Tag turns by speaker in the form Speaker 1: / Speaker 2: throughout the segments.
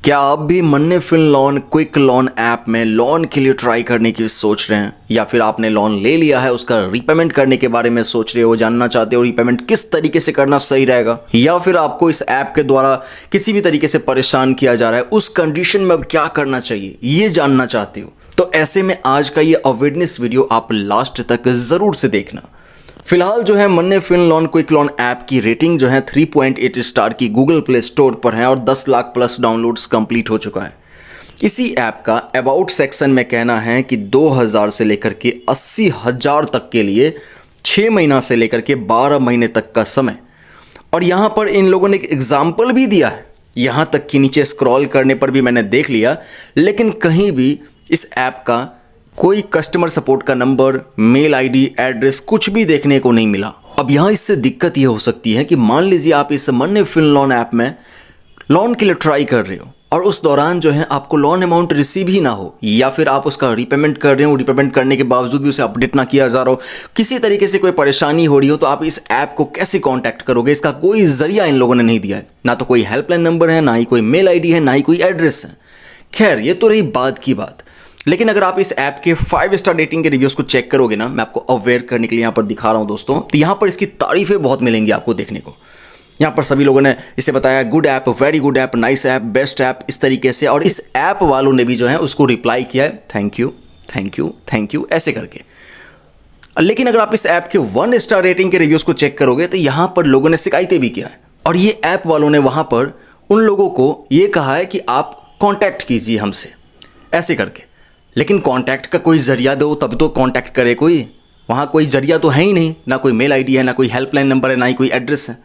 Speaker 1: क्या आप भी मन्ने फिन लोन क्विक लोन ऐप में लोन के लिए ट्राई करने की सोच रहे हैं, या फिर आपने लोन ले लिया है उसका रीपेमेंट करने के बारे में सोच रहे हो, जानना चाहते हो रीपेमेंट किस तरीके से करना सही रहेगा, या फिर आपको इस ऐप के द्वारा किसी भी तरीके से परेशान किया जा रहा है, उस कंडीशन में अब क्या करना चाहिए ये जानना चाहते हो, तो ऐसे में आज का ये अवेयरनेस वीडियो आप लास्ट तक जरूर से देखना। फिलहाल जो है मन्ने फिन लोन क्विक लोन ऐप की रेटिंग जो है 3.8 स्टार की गूगल प्ले स्टोर पर है और 10 लाख प्लस डाउनलोड्स कंप्लीट हो चुका है। इसी ऐप का अबाउट सेक्शन में कहना है कि 2000 से लेकर के 80,000 तक के लिए 6 महीना से लेकर के 12 महीने तक का समय, और यहाँ पर इन लोगों ने एक एग्जाम्पल भी दिया है। यहाँ तक कि नीचे स्क्रॉल करने पर भी मैंने देख लिया, लेकिन कहीं भी इस ऐप का कोई कस्टमर सपोर्ट का नंबर, मेल आईडी, एड्रेस कुछ भी देखने को नहीं मिला। अब यहाँ इससे दिक्कत ये हो सकती है कि मान लीजिए आप इस मन्ने फिन लोन ऐप में लोन के लिए ट्राई कर रहे हो और उस दौरान जो है आपको लोन अमाउंट रिसीव ही ना हो, या फिर आप उसका रीपेमेंट कर रहे हो, रीपेमेंट करने के बावजूद भी उसे अपडेट ना किया जा रहा हो, किसी तरीके से कोई परेशानी हो रही हो, तो आप इस ऐप को कैसे कॉन्टैक्ट करोगे? इसका कोई जरिया इन लोगों ने नहीं दिया है। ना तो कोई हेल्पलाइन नंबर है, ना ही कोई मेल आईडी है, ना ही कोई एड्रेस है। खैर, ये तो रही बात की बात। लेकिन अगर आप इस ऐप के 5 स्टार रेटिंग के रिव्यूज़ को चेक करोगे ना, मैं आपको अवेयर करने के लिए यहाँ पर दिखा रहा हूँ दोस्तों, तो यहाँ पर इसकी तारीफें बहुत मिलेंगी आपको देखने को। यहाँ पर सभी लोगों ने इसे बताया good app, very good app, nice app, best app, इस तरीके से। और इस ऐप वालों ने भी जो है उसको रिप्लाई किया है thank you, thank you, thank you, ऐसे करके। लेकिन अगर आप इस ऐप के 1 स्टार रेटिंग के रिव्यूज़ को चेक करोगे तो यहाँ पर लोगों ने शिकायतें भी किया है, और ये ऐप वालों ने वहाँ पर उन लोगों को ये कहा है कि आप कॉन्टैक्ट कीजिए हमसे, ऐसे करके। लेकिन कांटेक्ट का कोई जरिया दो तब तो कांटेक्ट करे कोई। वहाँ कोई जरिया तो है ही नहीं, ना कोई मेल आईडी है, ना कोई हेल्पलाइन नंबर है, ना ही कोई एड्रेस है।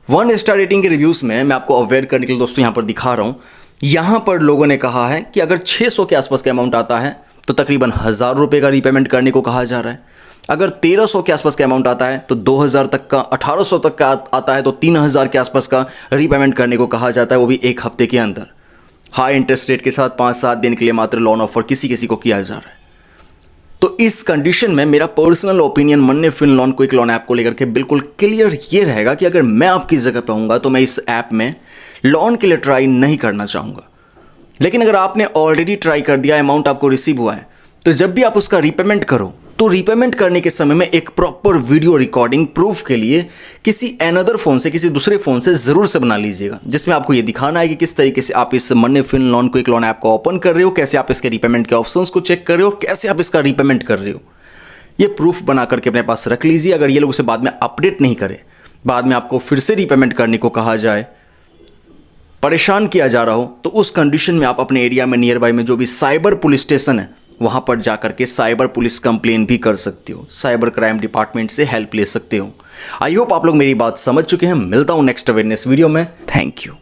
Speaker 1: 1 स्टार रेटिंग के रिव्यूज़ में मैं आपको अवेयर करने के लिए दोस्तों यहाँ पर दिखा रहा हूँ। यहाँ पर लोगों ने कहा है कि अगर 600 के आसपास का अमाउंट आता है तो तकरीबन 1000 रुपये का रीपेमेंट करने को कहा जा रहा है। अगर 1300 के आसपास का अमाउंट आता है तो 2000 तक का, 1800 तक का आता है तो 3000 के आसपास का रीपेमेंट करने को कहा जाता है, वो भी 1 हफ्ते के अंदर। हाई इंटरेस्ट रेट के साथ 5-7 दिन के लिए मात्र लोन ऑफर किसी किसी को किया जा रहा है। तो इस कंडीशन में मेरा पर्सनल ओपिनियन मन्ने फिन लोन क्विक लोन ऐप को लेकर के बिल्कुल क्लियर ये रहेगा कि अगर मैं आपकी जगह पे होऊंगा तो मैं इस ऐप में लोन के लिए ट्राई नहीं करना चाहूँगा। लेकिन अगर आपने ऑलरेडी ट्राई कर दिया, अमाउंट आपको रिसीव हुआ है, तो जब भी आप उसका रीपेमेंट करो तो रीपेमेंट करने के समय में एक प्रॉपर वीडियो रिकॉर्डिंग प्रूफ के लिए किसी अनदर फ़ोन से, किसी दूसरे फ़ोन से ज़रूर से बना लीजिएगा, जिसमें आपको ये दिखाना है कि किस तरीके से आप इस मन्ने फिन लोन क्विक लोन ऐप को ओपन कर रहे हो, कैसे आप इसके रीपेमेंट के ऑप्शंस को चेक कर रहे हो, कैसे आप इसका रीपेमेंट कर रहे हो। ये प्रूफ बना करके अपने पास रख लीजिए। अगर ये लोग उसे बाद में अपडेट नहीं करें, बाद में आपको फिर से रीपेमेंट करने को कहा जाए, परेशान किया जा रहा हो, तो उस कंडीशन में आप अपने एरिया में नियर बाई में जो भी साइबर पुलिस स्टेशन है वहाँ पर जा करके साइबर पुलिस कंप्लेन भी कर सकते हो, साइबर क्राइम डिपार्टमेंट से हेल्प ले सकते हो। आई होप आप लोग मेरी बात समझ चुके हैं। मिलता हूँ नेक्स्ट अवेयरनेस वीडियो में। Thank you.